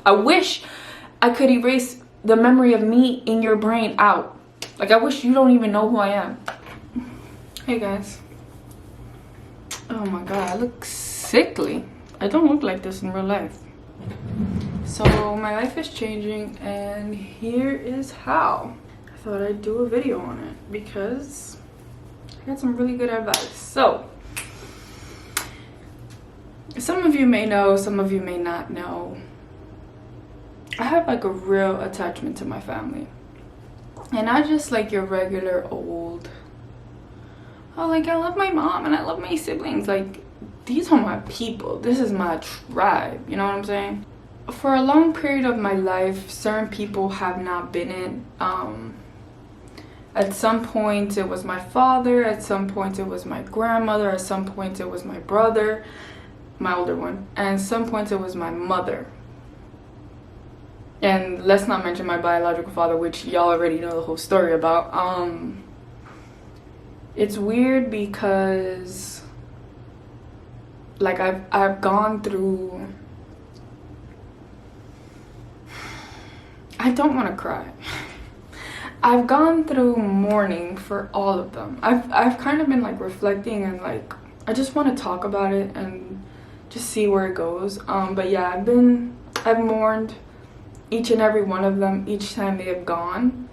I wish I could erase the memory of me in your brain out. Like, I wish you don't even know who I am. Hey guys. Oh my god, I look sickly. I don't look like this in real life. So my life is changing, and here is how. I thought I'd do a video on it because I got some really good advice. So some of you may know, some of you may not know, I have like a real attachment to my family. And not just like your regular old, oh, like I love my mom and I love my siblings. Like, these are my people. This is my tribe. You know what I'm saying? For a long period of my life, certain people have not been in. At some point it was my father, at some point it was my grandmother, at some point it was my brother, my older one, and at some point it was my mother. And let's not mention my biological father, which y'all already know the whole story about. It's weird because like I've gone through, I don't want to cry. I've gone through mourning for all of them. I've kind of been like reflecting, and like I just want to talk about it and just see where it goes. But yeah, I've mourned each and every one of them each time they have gone.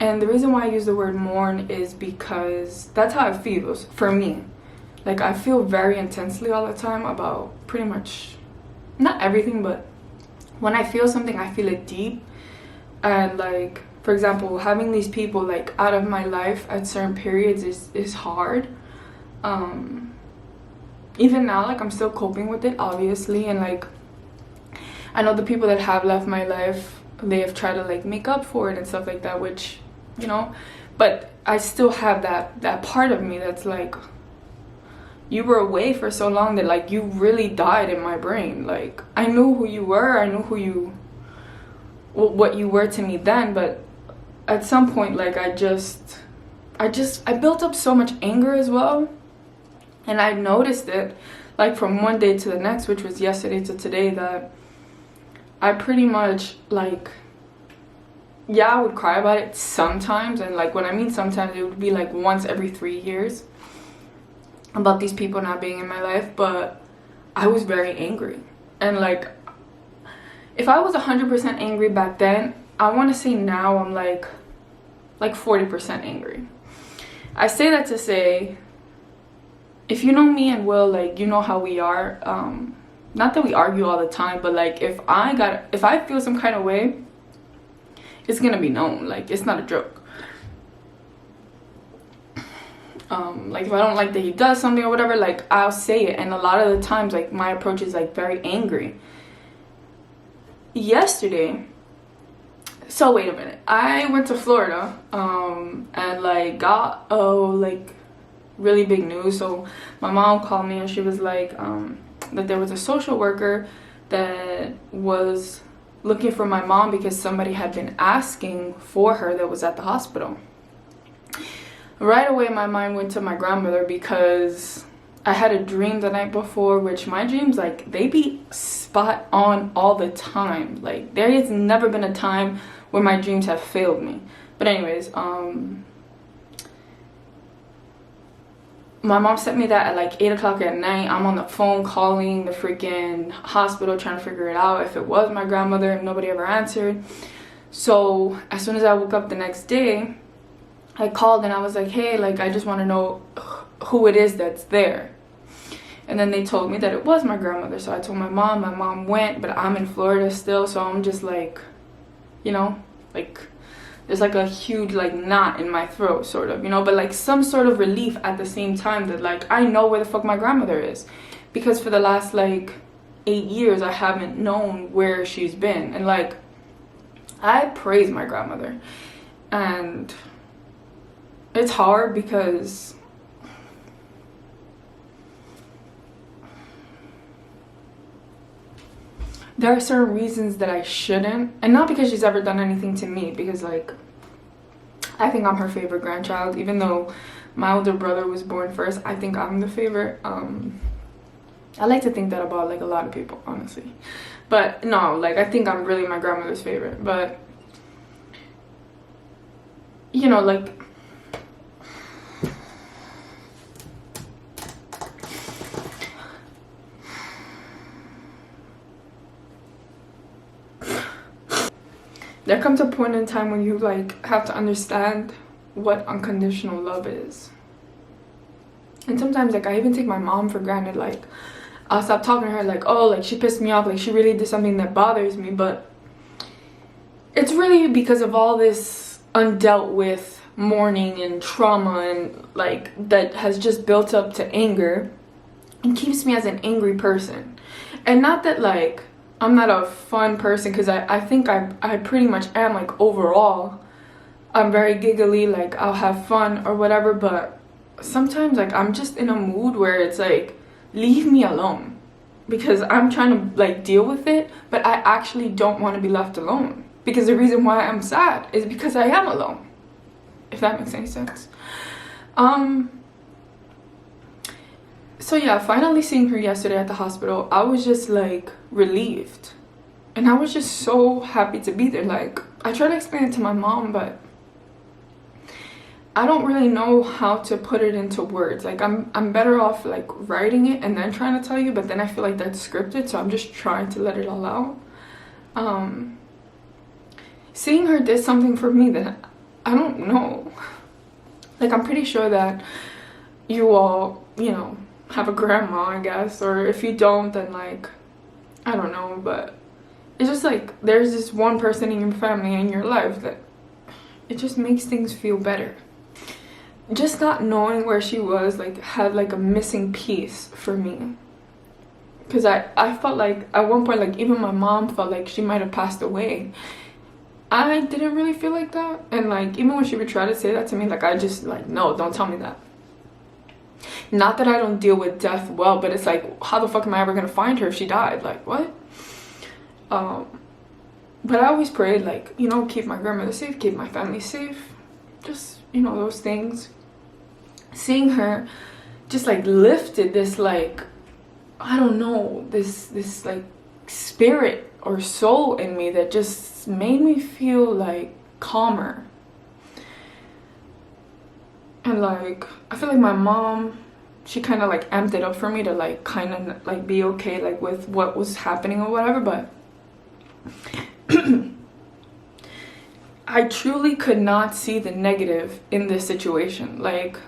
And the reason why I use the word mourn is because that's how it feels for me. Like, I feel very intensely all the time about pretty much, not everything, but when I feel something, I feel it deep. And like, for example, having these people like out of my life at certain periods is hard. Even now, like, I'm still coping with it, obviously. And like, I know the people that have left my life, they have tried to like make up for it and stuff like that, which, you know, but I still have that part of me that's like, you were away for so long that like you really died in my brain. Like, I knew who you were, I knew what you were to me then, but at some point, like, I built up so much anger as well. And I noticed it like from one day to the next, which was yesterday to today, that I pretty much like, yeah, I would cry about it sometimes. And like, when I mean sometimes, it would be like once every 3 years about these people not being in my life. But I was very angry. And like, if I was 100% angry back then, I want to say now I'm like 40% angry. I say that to say, if you know me and Will, like, you know how we are. Not that we argue all the time, but like, if I feel some kind of way, it's gonna be known. Like, it's not a joke. Like, if I don't like that he does something or whatever, like, I'll say it. And a lot of the times, like, my approach is like very angry. Yesterday, so wait a minute, I went to Florida and like got like really big news. So my mom called me and she was like that there was a social worker that was looking for my mom because somebody had been asking for her that was at the hospital. Right away my mind went to my grandmother because I had a dream the night before, which my dreams, like, they be spot on all the time. Like, there has never been a time where my dreams have failed me. But anyways, my mom sent me that at like 8 o'clock at night. I'm on the phone calling the freaking hospital trying to figure it out if it was my grandmother, and nobody ever answered. So as soon as I woke up the next day, I called and I was like, hey, like, I just want to know who it is that's there. And then they told me that it was my grandmother. So I told my mom went, but I'm in Florida still, so I'm just like, you know, like, there's like a huge like knot in my throat, sort of, you know, but like some sort of relief at the same time that like I know where the fuck my grandmother is, because for the last like 8 years I haven't known where she's been. And like, I praise my grandmother, and it's hard because there are certain reasons that I shouldn't, and not because she's ever done anything to me, because like, I think I'm her favorite grandchild. Even though my older brother was born first, I think I'm the favorite. I like to think that about like a lot of people, honestly. But no, like, I think I'm really my grandmother's favorite. But, you know, like, there comes a point in time when you, like, have to understand what unconditional love is. And sometimes, like, I even take my mom for granted. Like, I'll stop talking to her, like, oh, like, she pissed me off, like, she really did something that bothers me. But it's really because of all this undealt with mourning and trauma and, like, that has just built up to anger and keeps me as an angry person. And not that, like, I'm not a fun person, because I think I pretty much am. Like, overall, I'm very giggly, like, I'll have fun or whatever. But sometimes, like, I'm just in a mood where it's like, leave me alone, because I'm trying to, like, deal with it, but I actually don't want to be left alone, because the reason why I'm sad is because I am alone, if that makes any sense. So yeah, finally seeing her yesterday at the hospital, I was just, like, relieved, and I was just so happy to be there. Like, I tried to explain it to my mom, but I don't really know how to put it into words. Like, I'm better off, like, writing it and then trying to tell you, but then I feel like that's scripted, so I'm just trying to let it all out. Seeing her did something for me that I don't know. Like, I'm pretty sure that you all, you know, have a grandma, I guess, or if you don't, then, like, I don't know, but it's just like there's this one person in your family, in your life, that it just makes things feel better. Just not knowing where she was, like, had, like, a missing piece for me, because I felt like at one point, like, even my mom felt like she might have passed away. I didn't really feel like that, and, like, even when she would try to say that to me, like, I just, like, no, don't tell me that. Not that I don't deal with death well, but it's like, how the fuck am I ever gonna find her if she died? Like, what? But I always prayed, like, you know, keep my grandmother safe, keep my family safe, just, you know, those things. Seeing her just, like, lifted this, like, I don't know, this like spirit or soul in me that just made me feel, like, calmer. And, like, I feel like my mom, she kind of, like, amped it up for me to, like, kind of, like, be okay, like, with what was happening or whatever. But I truly could not see the negative in this situation. Like,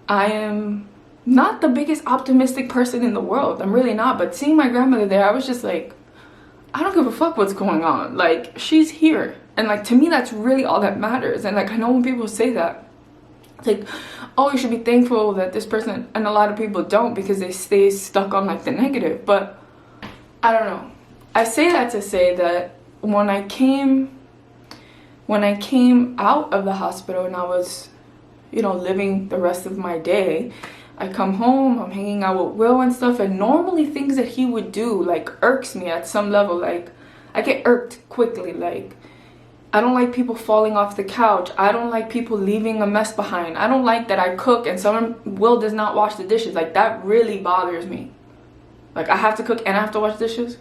I am not the biggest optimistic person in the world. I'm really not. But seeing my grandmother there, I was just like, I don't give a fuck what's going on. Like, she's here. And, like, to me, that's really all that matters. And, like, I know when people say that, like, oh, you should be thankful that this person, and a lot of people don't, because they stay stuck on, like, the negative. But I don't know. I say that to say that when I came out of the hospital and I was, you know, living the rest of my day, I come home, I'm hanging out with Will and stuff, and normally things that he would do, like, irks me at some level. Like, I get irked quickly. Like, I don't like people falling off the couch. I don't like people leaving a mess behind. I don't like that I cook and Will does not wash the dishes. Like, that really bothers me. Like, I have to cook and I have to wash dishes.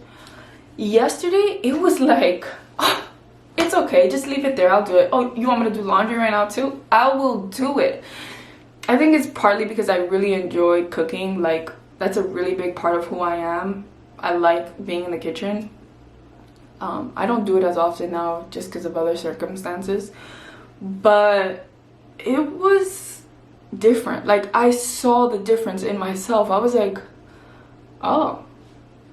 Yesterday, it was like, oh, it's okay, just leave it there, I'll do it. Oh, you want me to do laundry right now too? I will do it. I think it's partly because I really enjoy cooking. Like, that's a really big part of who I am. I like being in the kitchen. I don't do it as often now just because of other circumstances, but it was different. Like, I saw the difference in myself. I was like, oh,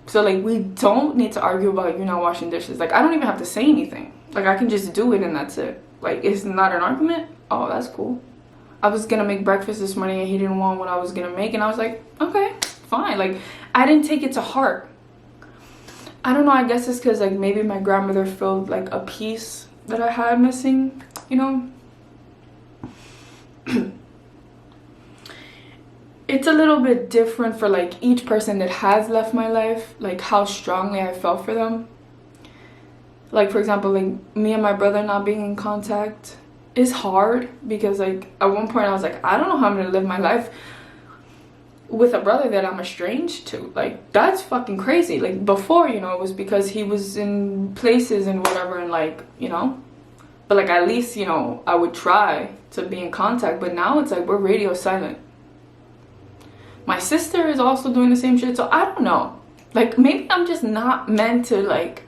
so, like, we don't need to argue about you not washing dishes. Like, I don't even have to say anything. Like, I can just do it and that's it. Like, it's not an argument. Oh, that's cool. I was gonna make breakfast this morning and he didn't want what I was gonna make, and I was like, okay, fine. Like, I didn't take it to heart. I don't know, I guess it's because, like, maybe my grandmother filled, like, a piece that I had missing, you know? It's a little bit different for, like, each person that has left my life, like, how strongly I felt for them. Like, for example, like, me and my brother not being in contact is hard, because, like, at one point I was like, I don't know how I'm gonna live my life. with a brother that I'm estranged to. Like, that's fucking crazy. Like, before, you know, it was because he was in places and whatever, and like, you know, but like, at least, you know, I would try to be in contact. But now it's like we're radio silent. My sister is also doing the same shit, so I don't know. Like, maybe I'm just not meant to like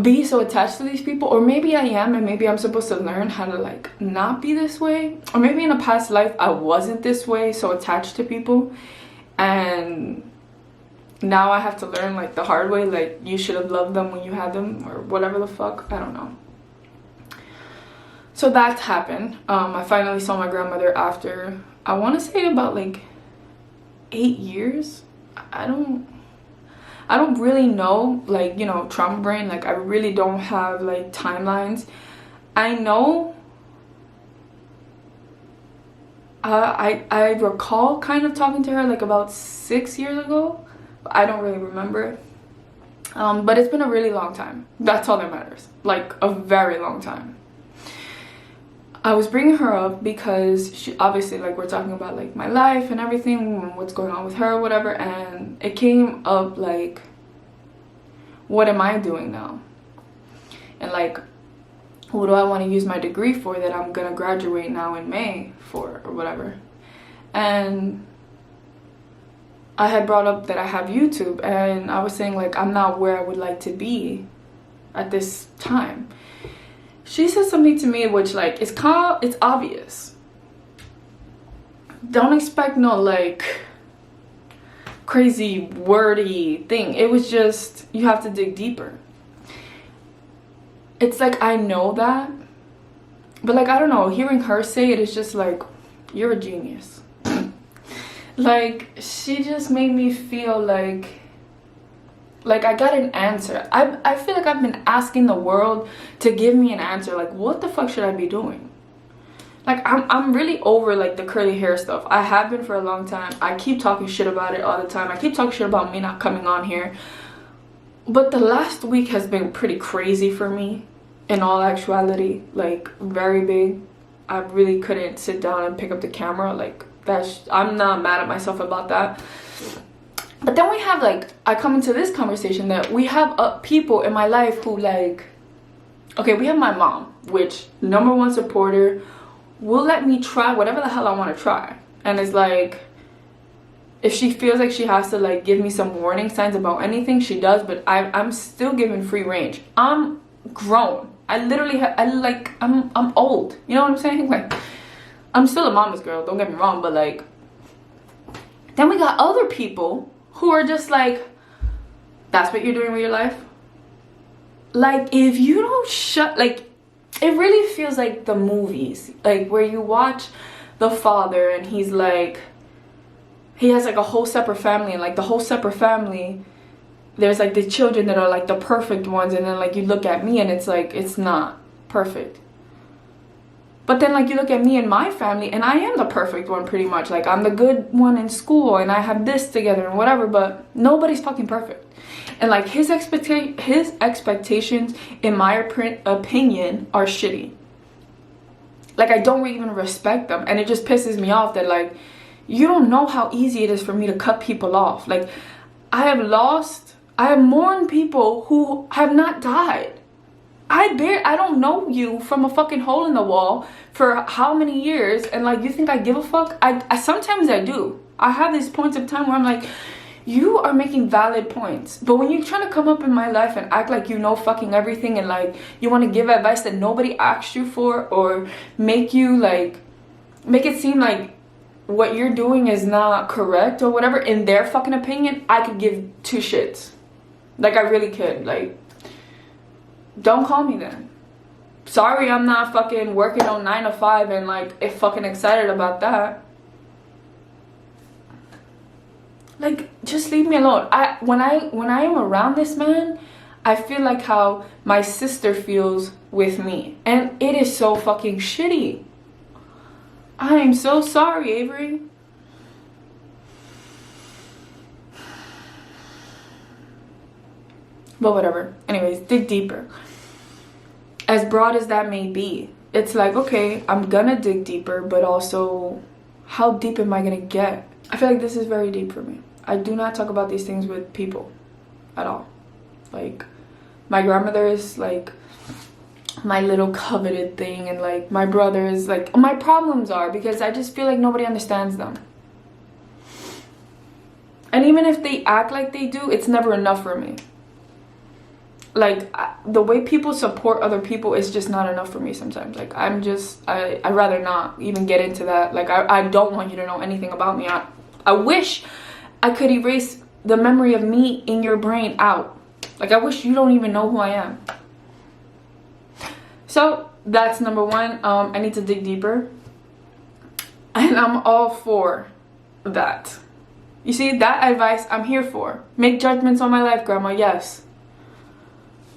be so attached to these people, or maybe I am, and maybe I'm supposed to learn how to like not be this way, or maybe in a past life I wasn't this way, so attached to people, and now I have to learn like the hard way, like you should have loved them when you had them, or whatever the fuck. I don't know. So that's happened. I finally saw my grandmother after, I want to say, about like 8 years. I don't really know, like, you know, trauma brain, like I really don't have like timelines. I know I recall kind of talking to her like about 6 years ago. I don't really remember. But it's been a really long time. That's all that matters. Like a very long time. I was bringing her up because she obviously, like, we're talking about like my life and everything, and what's going on with her, whatever, and it came up like, what am I doing now? And like, what do I want to use my degree for that I'm gonna graduate now in May for, or whatever. And I had brought up that I have YouTube, and I was saying like I'm not where I would like to be at this time. She said something to me which, like, it's obvious. Don't expect no like crazy wordy thing. It was just, you have to dig deeper. It's like, I know that, but like, I don't know, hearing her say it is just like, you're a genius. Like, she just made me feel like I got an answer. I feel like I've been asking the world to give me an answer. Like, what the fuck should I be doing? Like, I'm really over like the curly hair stuff. I have been for a long time. I keep talking shit about it all the time. I keep talking shit about me not coming on here. But the last week has been pretty crazy for me, in all actuality. Like, very big. I really couldn't sit down and pick up the camera. Like, I'm not mad at myself about that. But then we have, like, I come into this conversation that we have people in my life who, like, okay, we have my mom, which #1 supporter, will let me try whatever the hell I want to try. And it's like, if she feels like she has to like give me some warning signs about anything, she does. But I'm still given free range. I'm grown. I literally I'm old. You know what I'm saying? Like, I'm still a mama's girl, don't get me wrong, but like, then we got other people who are just like, that's what you're doing with your life? Like, if you don't shut, like, it really feels like the movies, like where you watch the father and he's like, he has like a whole separate family, and like the whole separate family, there's like the children that are like the perfect ones, and then like you look at me and it's like, it's not perfect. But then like you look at me and my family, and I am the perfect one pretty much. Like, I'm the good one in school and I have this together and whatever, but nobody's fucking perfect. And like his expectations, in my opinion, are shitty. Like, I don't even respect them, and it just pisses me off that like, you don't know how easy it is for me to cut people off. Like, I have mourned people who have not died. I don't know you from a fucking hole in the wall for how many years, and like, you think I give a fuck? I sometimes I do. I have these points of time where I'm like, you are making valid points, but when you're trying to come up in my life and act like you know fucking everything, and like you want to give advice that nobody asked you for, or make it seem like what you're doing is not correct or whatever, in their fucking opinion, I could give two shits. Like, I really could. Like, don't call me then. Sorry, I'm not fucking working on 9 to 5 and like fucking excited about that. Like, just leave me alone. When I am around this man, I feel like how my sister feels with me, and it is so fucking shitty. I am so sorry, Avery. But whatever. Anyways, dig deeper. As broad as that may be, it's like, okay, I'm gonna dig deeper, but also, how deep am I gonna get? I feel like this is very deep for me. I do not talk about these things with people at all. Like, my grandmother is like my little coveted thing, and like my brother is like, my problems are, because I just feel like nobody understands them. And even if they act like they do, it's never enough for me. Like, the way people support other people is just not enough for me sometimes. Like, I'd rather not even get into that. Like, I don't want you to know anything about me. I wish I could erase the memory of me in your brain out. Like, I wish you don't even know who I am. So that's number one. I need to dig deeper, and I'm all for that. You see, that advice I'm here for. Make judgments on my life, grandma. Yes.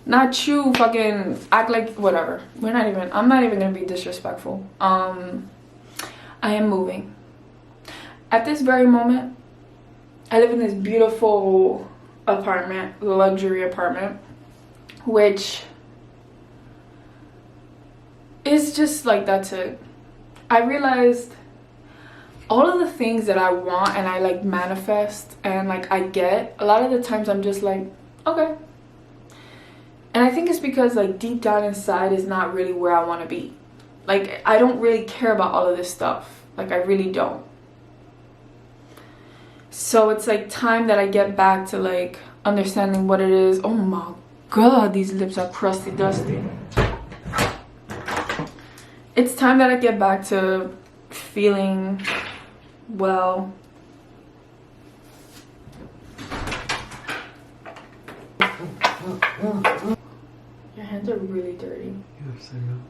Not you fucking act like whatever. I'm not even gonna be disrespectful. I am moving. At this very moment, I live in this beautiful apartment, luxury apartment, which is just like, that's it. I realized all of the things that I want and I like manifest and like I get, a lot of the times I'm just like, okay. And I think it's because like deep down inside is not really where I want to be. Like, I don't really care about all of this stuff. Like, I really don't. So it's like time that I get back to like understanding what it is. Oh my god, these lips are crusty dusty. It's time that I get back to feeling well. Your hands are really dirty. Yes, I know.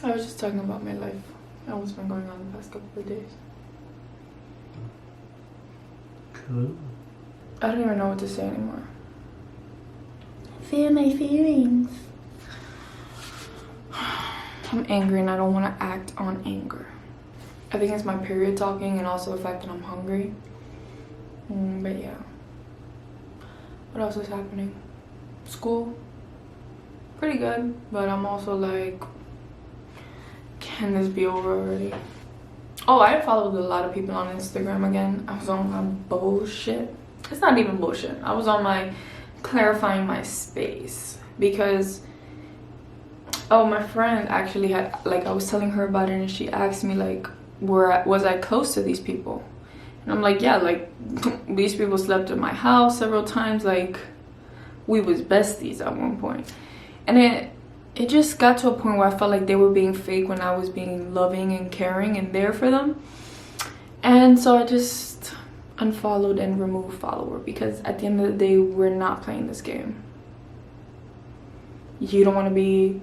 I was just talking about my life and what's been going on the past couple of days. Cool. I don't even know what to say anymore. Feel my feelings. I'm angry and I don't want to act on anger. I think it's my period talking and also the fact that I'm hungry. But yeah. What else is happening? School. Pretty good. But I'm also like, can this be over already? Oh, I followed a lot of people on Instagram again. I was on my bullshit. It's not even bullshit. I was on my clarifying my space. Because, oh, my friend actually had, like, I was telling her about it and she asked me, like, was I close to these people? And I'm like, yeah, like, these people slept at my house several times. Like, we was besties at one point. And it just got to a point where I felt like they were being fake when I was being loving and caring and there for them. And so I just unfollowed and removed follower, because at the end of the day, we're not playing this game. You don't want to be,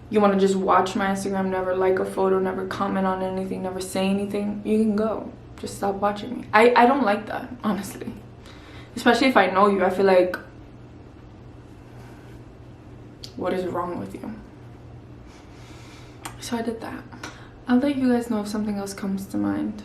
you want to just watch my Instagram, never like a photo, never comment on anything, never say anything, you can go. Just stop watching me. I don't like that, honestly. Especially if I know you, I feel like, what is wrong with you? So I did that. I'll let you guys know if something else comes to mind.